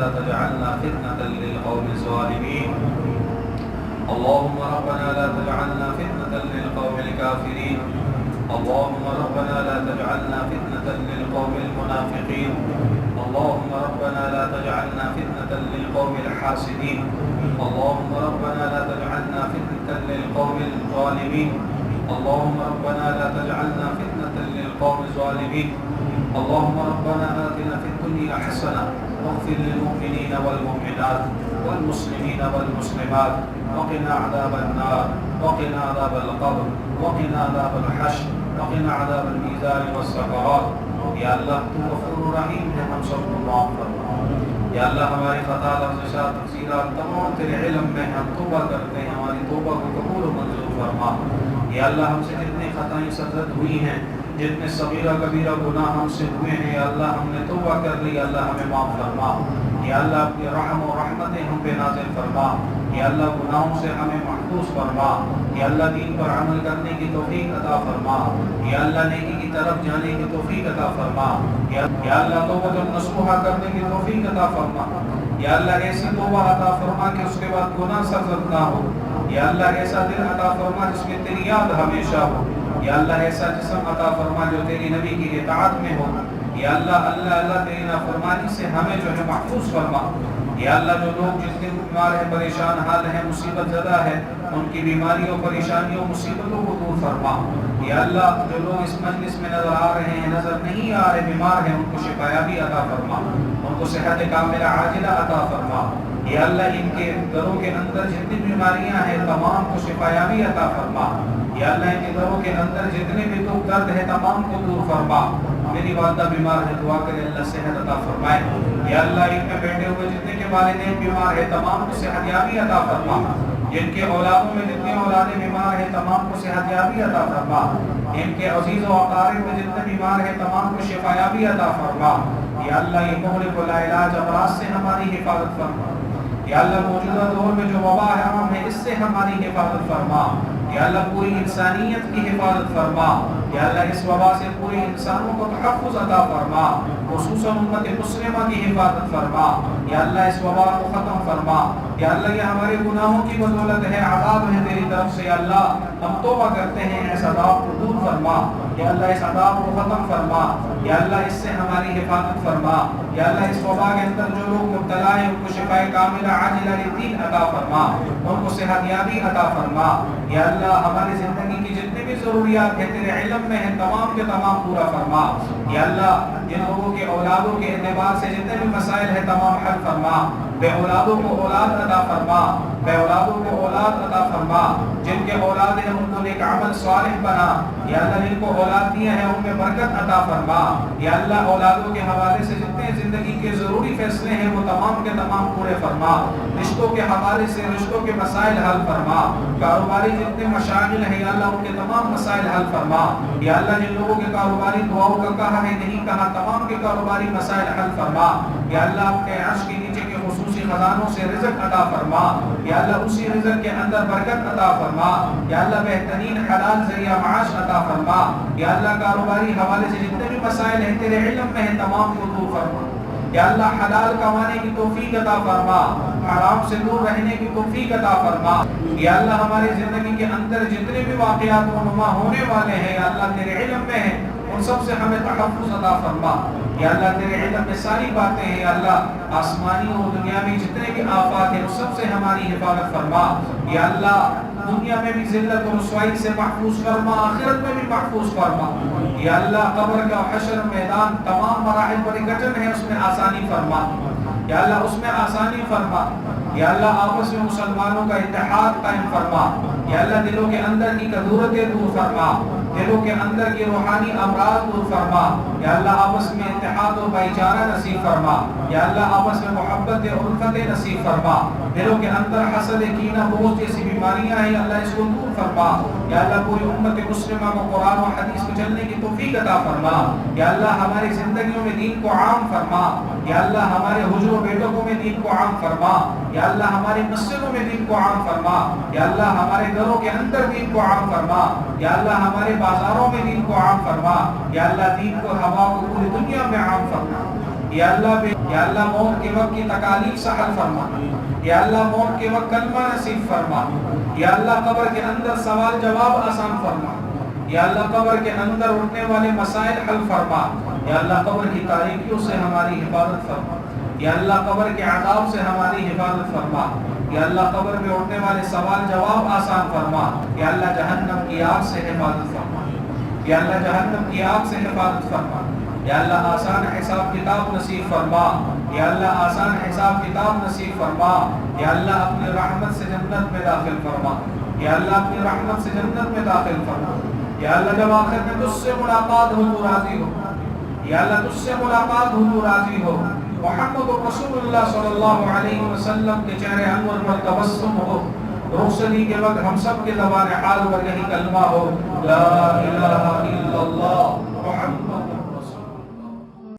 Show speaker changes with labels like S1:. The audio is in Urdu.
S1: لا تجعلنا فتنة للقوم الظالمين اللهم ربنا لا تجعلنا فتنة للقوم الكافرين اللهم ربنا لا تجعلنا فتنة للقوم المنافقين اللهم ربنا لا تجعلنا فتنة للقوم الحاسدين اللهم ربنا لا تجعلنا فتنة للقوم الظالمين اللهم ربنا لا تجعلنا فتنة للقوم الظالمين اللهم ربنا آتنا في الدنيا حسنة واغفر للمؤمنين والمؤمنات والمسلمين والمسلمات وقنا عذاب النار وقنا عذاب القبر وقنا عذاب الحشر وقنا عذاب الميزان والسكرات یا اللہ تو غفور رحیم ہے ہم سب کو معاف فرما یا اللہ ہماری خطا لفظات تقصیرات تمام تیرے علم میں ہم توبہ کرتے ہیں ہماری توبہ کو قبول و منظور فرما یا اللہ ہم سے جتنے خطائیں سرزد ہوئی ہیں جتنے صغیرہ کبیرہ گناہ ہم سے ہوئے ہیں یا اللہ ہم نے توبہ کر لی اللہ ہمیں معاف فرما یا اللہ اپنی رحم و رحمتیں ہم پہ نازل فرما یا اللہ گناہوں سے ہمیں محفوظ فرما یا اللہ دین پر عمل کرنے کی توفیق عطا فرما یا اللہ نیکی کی طرف جانے کی توفیق عطا فرما یا اللہ توبہ نصوحہ کرنے کی توفیق عطا فرما یا اللہ ایسی توبہ عطا فرما کہ اس کے بعد گناہ سرزد نہ ہو یا اللہ ایسا دل عطا فرما جس میں تیری یاد ہمیشہ ہو یا اللہ ایسا جسم عطا فرما جو تیری نبی کی اطاعت میں ہو یا اللہ اللہ تیری نافرمانی سے ہمیں جو ہے محفوظ فرما یا اللہ جو لوگ جتنے بیمار ہیں پریشان حال ہیں مصیبت زدہ ہے ان کی بیماریوں پریشانیوں مصیبتوں کو دور فرما یا اللہ جو لوگ اس مجلس میں نظر آ رہے ہیں نظر نہیں آ رہے بیمار ہیں ان کو شفایابی عطا فرما ان کو صحت کاملہ عاجلہ عطا فرما یا اللہ ان کے گھروں کے اندر جتنی بیماریاں ہیں تمام کو شفایابی عطا فرما یا اللہ ان کے گھروں کے اندر جتنے بھی دکھ درد ہے تمام کو دور فرما میری والدہ بیمار ہے دعا کرے اللہ صحت عطا فرمائے یا اللہ ان میں بیٹھے ہوئے جتنے کے والدین بیمار ہے تمام کو صحت یابی عطا فرما جن کے اولادوں میں جتنے اولادیں بیمار ہیں تمام کو صحت یابی عطا فرما ان کے عزیز و اقارب میں جتنے بیمار ہیں تمام کو شفا یابی عطا فرما یا اللہ یہ مہلک و لا علاج امراض سے ہماری حفاظت فرما یا اللہ موجودہ دور میں جو وبا ہے عام ہے اس سے ہماری حفاظت فرما یا اللہ پوری انسانیت کی حفاظت فرما یا اللہ اس وبا سے پوری انسانوں کو تحفظ عطا فرما خصوصاً امت مسلمہ کی حفاظت فرما یا اللہ اس وبا کو ختم فرما یا اللہ یہ ہمارے گناہوں کی بدولت ہے عذاب ہے تیری طرف سے یا اللہ ہم توبہ کرتے ہیں اس عذاب کو دور فرما یا اللہ اس عذاب کو ختم فرما یا اللہ اس سے ہماری حفاظت فرما یا اللہ اس وبا کے اندر جو لوگ مبتلا ہیں ان کو شفا کاملہ عاجلہ یقین عطا فرما ان کو صحت یابی عطا فرما یا اللہ ہماری زندگی کی جتنی بھی ضروریات ہیں تیرے علم میں ہیں تمام کے تمام پورا فرما یا اللہ جن لوگوں کے اولادوں کے اعتبار سے جتنے بھی مسائل ہیں تمام حل فرما بے اولادوں کو اولاد عطا فرما بے اولادوں کو اولاد عطا فرما جن کے اولاد ہیں ان کو نیک عمل صالح بنا یا اللہ جن کو اولاد دیا ہے ان میں برکت عطا فرما یا اللہ اولادوں کے حوالے سے جتنے زندگی کے ضروری فیصلے ہیں وہ تمام کے تمام پورے فرما رشتوں کے حوالے سے رشتوں کے مسائل حل فرما کاروباری جتنے مشاغل ہیں یا اللہ ان کے تمام مسائل حل فرما یا اللہ جن لوگوں کے کاروباری دعاؤں کا کہا ہے نہیں کہا تمام کے کاروباری مسائل حل فرما یا اللہ اپنے عرش کے نیچے کے خصوصی خزانوں سے رزق عطا فرما یا اللہ اسی رزق کے اندر برکت عطا فرما یا اللہ بہترین حلال ذریعہ معاش عطا فرما یا اللہ کاروباری حوالے سے جتنے بھی مسائل ہیں تیرے علم میں ہیں تمام کو دور فرما یا اللہ حلال کمانے کی توفیق عطا فرما حرام سے دور رہنے کی توفیق عطا فرما یا اللہ ہماری زندگی کے اندر جتنے بھی واقعات رونما ہونے والے ہیں یا اللہ تیرے علم میں ہیں ان سب سے ہمیں تحفظ عطا فرما یا اللہ تیرے علم میں ساری باتیں ہیں یا اللہ آسمانی و دنیاوی جتنے بھی آفات ہیں ان سب سے ہماری حفاظت فرما یا اللہ دنیا میں بھی ذلت و رسوائی سے محفوظ فرما آخرت میں بھی محفوظ فرما یا اللہ قبر کا حشر میدان تمام مراحل پر گٹن ہے اس میں آسانی فرما یا اللہ اس میں آسانی فرما یا اللہ آپس میں مسلمانوں کا اتحاد قائم فرما یا اللہ دلوں کے اندر کی کدورتیں دور فرما دلوں کے اندر کی روحانی امراض دور فرما یا اللہ آپس میں اتحاد و بھائی چارہ نصیب فرما یا اللہ آپس میں محبت اور الفت نصیب فرما دلوں کے اندر حسد کینہ بغض جیسی بیماریاں ہیں اللہ اس کو دور فرما یا اللہ پوری امت مسلمہ کو قرآن و حدیث کو چلنے کی توفیق عطا فرما یا اللہ ہماری زندگیوں میں دین کو عام فرما یا اللہ ہمارے حجروں بیٹوں میں دین کو عام فرما یا اللہ ہماری مسجدوں میں دین کو عام فرما یا اللہ ہمارے گھروں کے اندر دین کو عام فرما یا اللہ ہمارے بازاروں میں دین کو عام فرما یا اللہ دین کو ہوا کو پوری دنیا میں عام فرما یا اللہ موت کے وقت کی تکالیف سہل فرما، یا اللہ موت کے وقت کلمہ نصیب فرما، یا اللہ قبر کے اندر سوال جواب آسان فرما، یا اللہ قبر کے اندر اٹھنے والے مسائل حل فرما، یا اللہ قبر کی تاریکیوں سے ہماری حفاظت فرما، یا اللہ قبر کے عذاب سے ہماری حفاظت فرما، یا اللہ قبر میں اٹھنے والے سوال جواب آسان فرما، یا اللہ جہنم کی آگ سے حفاظت فرما، یا اللہ جہنم کی آگ سے حفاظت فرما، یا اللہ آسان حساب کتاب نصیب فرما، یا اللہ آسان حساب کتاب نصیب فرما، یا اللہ اپنی رحمت سے جنت میں داخل فرما، یا اللہ اپنی رحمت سے جنت میں داخل فرما، یا اللہ جب آخر میں تجھ سے ملاقات ہو تو راضی ہو، یا اللہ تجھ سے ملاقات ہو تو راضی ہو، محمد رسول اللہ صلی اللہ علیہ وسلم کے چہرے انور پر تبسم ہو، رخصتی کے وقت ہم سب کے زبان حال پر یہی کلمہ ہو، لا الہ الا اللہ محمد